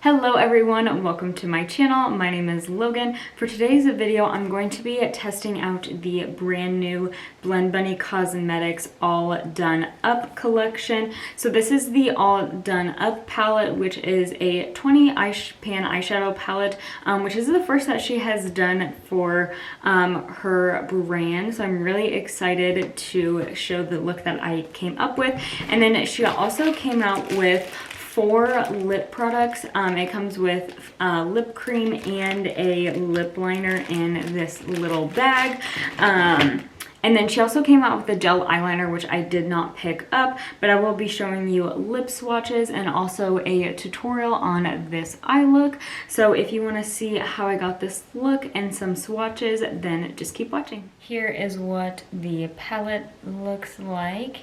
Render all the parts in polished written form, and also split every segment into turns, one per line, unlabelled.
Hello everyone, welcome to my channel. My name is Logan. For today's video, I'm going to be testing out the brand new Blend Bunny Cosmetics All Done Up collection. So this is the All Done Up palette, which is a 20 pan eyeshadow palette, which is the first that she has done for her brand. So I'm really excited to show the look that I came up with. And then she also came out with 4 lip products. It comes with lip cream and a lip liner in this little bag. And then she also came out with a gel eyeliner, which I did not pick up, but I will be showing you lip swatches and also a tutorial on this eye look. So if you want to see how I got this look and some swatches, then just keep watching. Here is what the palette looks like.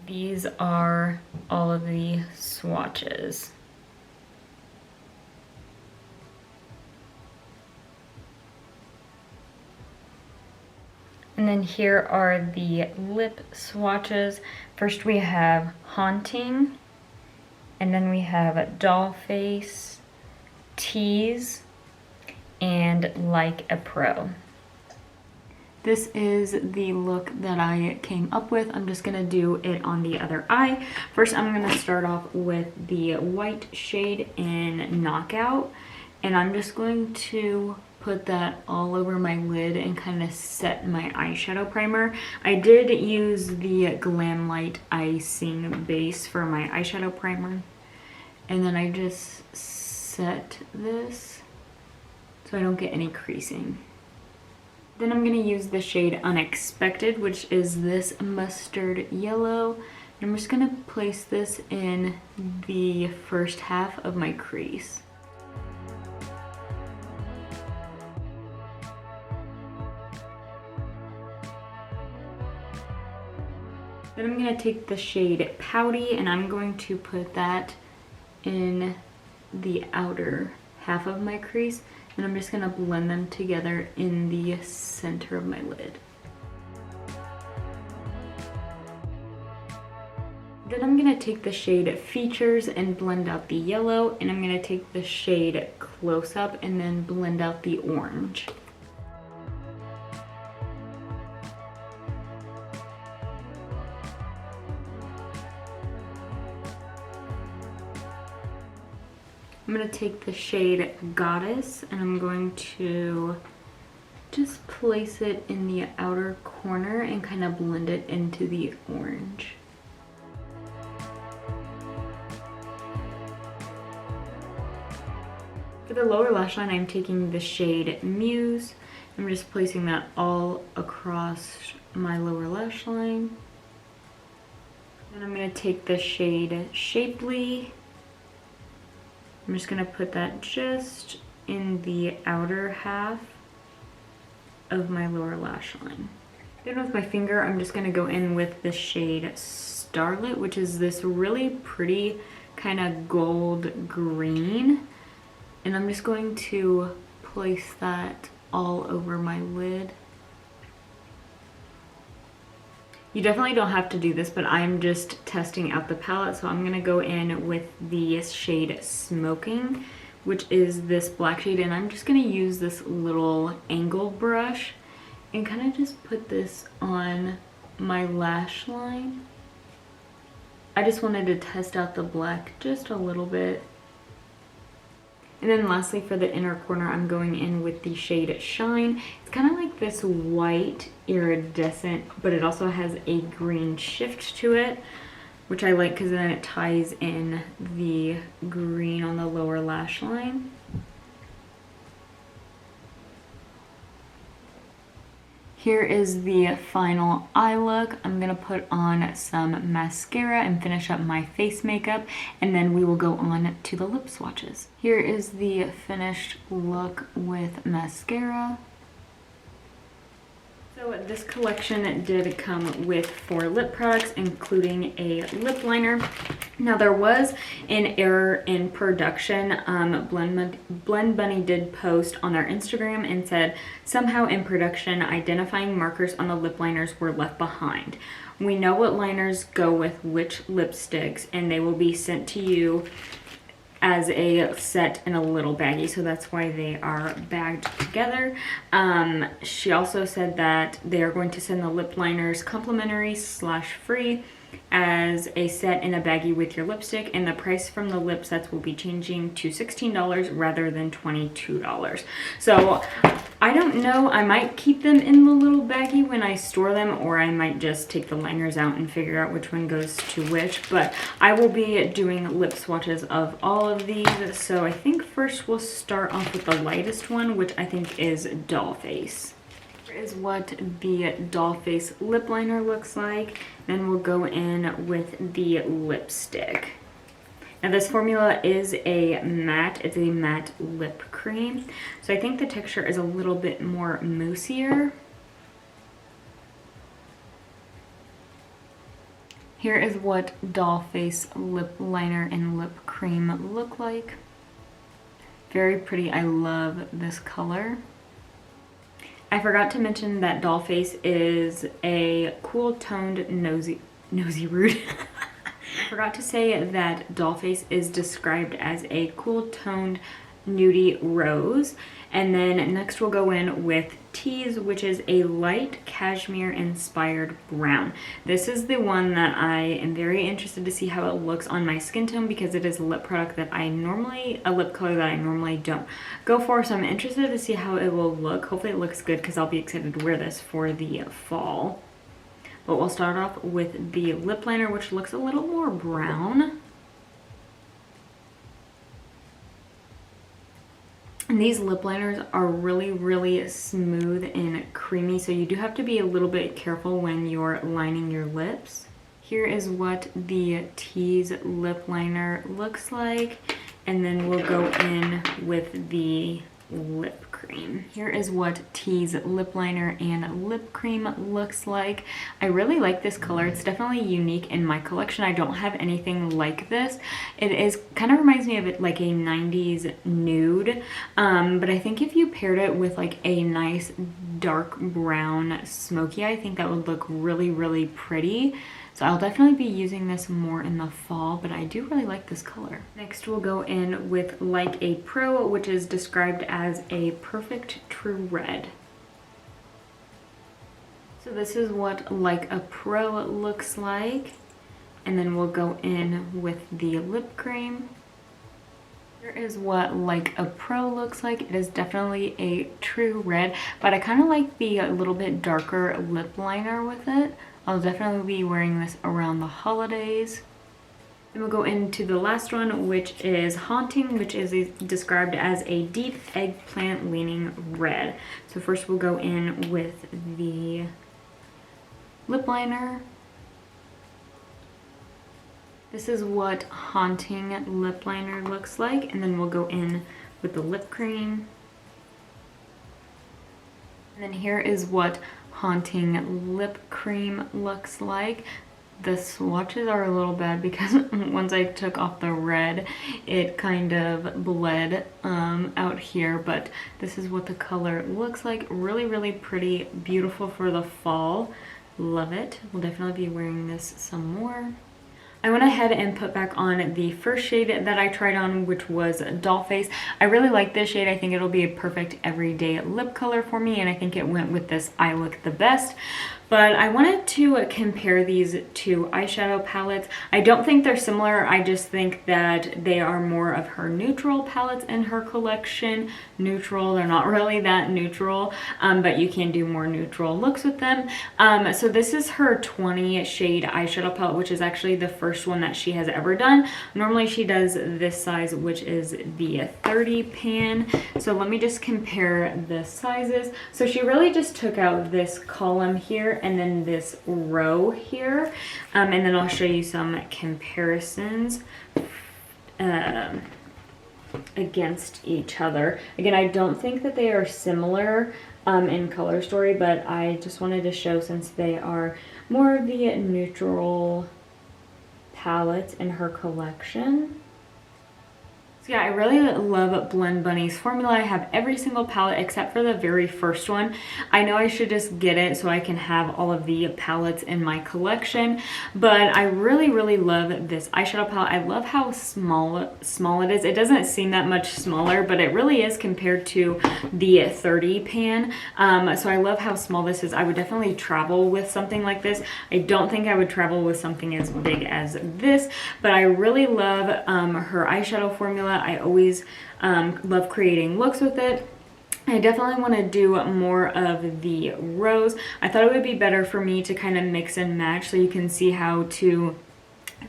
These are all of the swatches. And then here are the lip swatches. First we have Haunting, and then we have Doll Face, Tease, and Like a Pro. This is the look that I came up with. I'm just gonna do it on the other eye. First, I'm gonna start off with the white shade in Knockout, and I'm just going to put that all over my lid and kind of set my eyeshadow primer. I did use the Glam Light Icing base for my eyeshadow primer, and then I just set this so I don't get any creasing. Then I'm going to use the shade Unexpected, which is this mustard yellow. And I'm just going to place this in the first half of my crease. Then I'm going to take the shade Pouty and I'm going to put that in the outer half of my crease. And I'm just gonna blend them together in the center of my lid. Then I'm gonna take the shade Features and blend out the yellow, and I'm gonna take the shade Close Up and then blend out the orange. I'm going to take the shade Goddess and I'm going to just place it in the outer corner and kind of blend it into the orange. For the lower lash line, I'm taking the shade Muse. I'm just placing that all across my lower lash line. Then I'm going to take the shade Shapely. I'm just going to put that just in the outer half of my lower lash line. Then with my finger, I'm just going to go in with the shade Starlit, which is this really pretty kind of gold green. And I'm just going to place that all over my lid. You definitely don't have to do this, but I'm just testing out the palette, so I'm gonna go in with the shade Smoking, which is this black shade, and I'm just gonna use this little angle brush and kind of just put this on my lash line. I just wanted to test out the black just a little bit. And then lastly, for the inner corner, I'm going in with the shade Shine. It's kind of like this white iridescent, but it also has a green shift to it, which I like because then it ties in the green on the lower lash line. Here is the final eye look. I'm gonna put on some mascara and finish up my face makeup, and then we will go on to the lip swatches. Here is the finished look with mascara. So this collection did come with 4 lip products, including a lip liner. Now there was an error in production. Blend Bunny did post on their Instagram and said somehow in production identifying markers on the lip liners were left behind. We know what liners go with which lipsticks, and they will be sent to you as a set in a little baggie, so that's why they are bagged together. She also said that they are going to send the lip liners complimentary / free as a set in a baggie with your lipstick, and the price from the lip sets will be changing to $16 rather than $22. So I don't know, I might keep them in the little baggie when I store them, or I might just take the liners out and figure out which one goes to which, but I will be doing lip swatches of all of these. So I think first we'll start off with the lightest one, which I think is Dollface. Here is what the Dollface lip liner looks like. Then we'll go in with the lipstick. Now this formula is a matte, it's a matte lip cream. So I think the texture is a little bit more moussier. Here is what Dollface lip liner and lip cream look like. Very pretty, I love this color. I forgot to mention that Dollface is a cool toned nosy rude. I forgot to say that Dollface is described as a cool toned nudie rose. And then next we'll go in with Tease, which is a light cashmere inspired brown. This is the one that I am very interested to see how it looks on my skin tone, because it is a lip product that a lip color that I normally don't go for. So I'm interested to see how it will look. Hopefully it looks good, because I'll be excited to wear this for the fall. But we'll start off with the lip liner, which looks a little more brown. And these lip liners are really, really smooth and creamy, so you do have to be a little bit careful when you're lining your lips. Here is what the Tease lip liner looks like, and then we'll go in with the lip cream. Here is what Tease lip liner and lip cream looks like. I really like this color. It's definitely unique in my collection. I don't have anything like this. It is kind of reminds me of it like a 90s nude, but I think if you paired it with like a nice dark brown smoky, I think that would look really, really pretty. So I'll definitely be using this more in the fall, but I do really like this color. Next we'll go in with Like a Pro, which is described as a perfect true red. So this is what Like a Pro looks like. And then we'll go in with the lip cream. Here is what Like a Pro looks like. It is definitely a true red, but I kind of like the little bit darker lip liner with it. I'll definitely be wearing this around the holidays. Then we'll go into the last one, which is Haunting, which is described as a deep eggplant leaning red. So first we'll go in with the lip liner. This is what Haunting lip liner looks like, and then we'll go in with the lip cream. And then here is what Haunting lip cream looks like. The swatches are a little bad because once I took off the red, it kind of bled out here, but this is what the color looks like. Really, really pretty, beautiful for the fall. Love it. We'll definitely be wearing this some more. I went ahead and put back on the first shade that I tried on, which was Dollface. I really like this shade. I think it'll be a perfect everyday lip color for me, and I think it went with this eye look the best. But I wanted to compare these two eyeshadow palettes. I don't think they're similar. I just think that they are more of her neutral palettes in her collection. Neutral, they're not really that neutral, but you can do more neutral looks with them. So this is her 20 shade eyeshadow palette, which is actually the first one that she has ever done. Normally she does this size, which is the 30 pan. So let me just compare the sizes. So she really just took out this column here and then this row here, and then I'll show you some comparisons against each other. Again, I don't think that they are similar in color story, but I just wanted to show, since they are more of the neutral palettes in her collection. Yeah, I really love Blend Bunny's formula. I have every single palette except for the very first one. I know I should just get it so I can have all of the palettes in my collection, but I really love this eyeshadow palette. I love how small it is. It doesn't seem that much smaller, but it really is compared to the 30 pan. So I love how small this is. I would definitely travel with something like this. I don't think I would travel with something as big as this, but I really love her eyeshadow formula. I always love creating looks with it. I definitely want to do more of the rose. I thought it would be better for me to kind of mix and match so you can see how to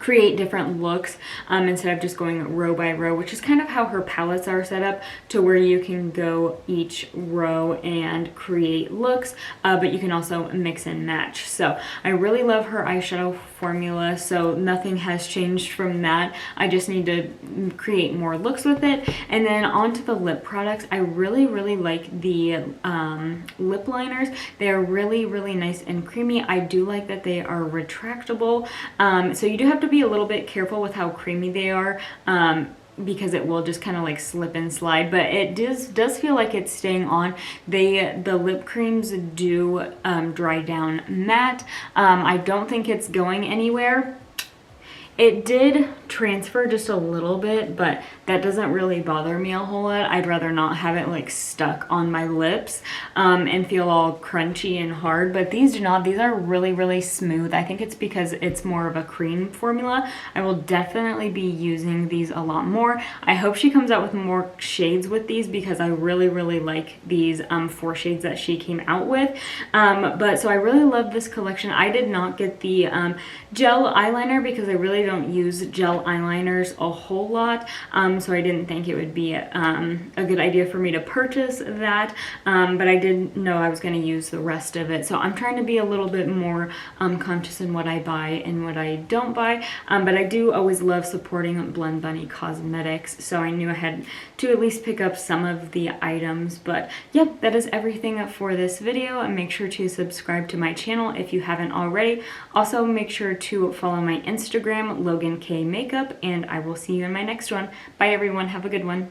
create different looks instead of just going row by row, which is kind of how her palettes are set up, to where you can go each row and create looks, but you can also mix and match. So I really love her eyeshadow formula, so nothing has changed from that. I just need to create more looks with it. And then onto the lip products. I really like the lip liners. They're really nice and creamy. I do like that they are retractable, so you do have to be a little bit careful with how creamy they are, because it will just kind of like slip and slide, but it does feel like it's staying on. The lip creams do dry down matte. I don't think it's going anywhere. It did transfer just a little bit, but that doesn't really bother me a whole lot. I'd rather not have it like stuck on my lips and feel all crunchy and hard, but these do not. These are really smooth. I think it's because it's more of a cream formula. I will definitely be using these a lot more. I hope she comes out with more shades with these, because I really like these 4 shades that she came out with. But so I really love this collection. I did not get the gel eyeliner because I really don't use gel eyeliners a whole lot, so I didn't think it would be a good idea for me to purchase that, but I did know I was going to use the rest of it, so I'm trying to be a little bit more conscious in what I buy and what I don't buy, but I do always love supporting Blend Bunny Cosmetics, so I knew I had to at least pick up some of the items. But yep, that is everything for this video, and make sure to subscribe to my channel if you haven't already. Also, make sure to follow my Instagram, Logan K Makeup, and I will see you in my next one. Bye everyone, have a good one.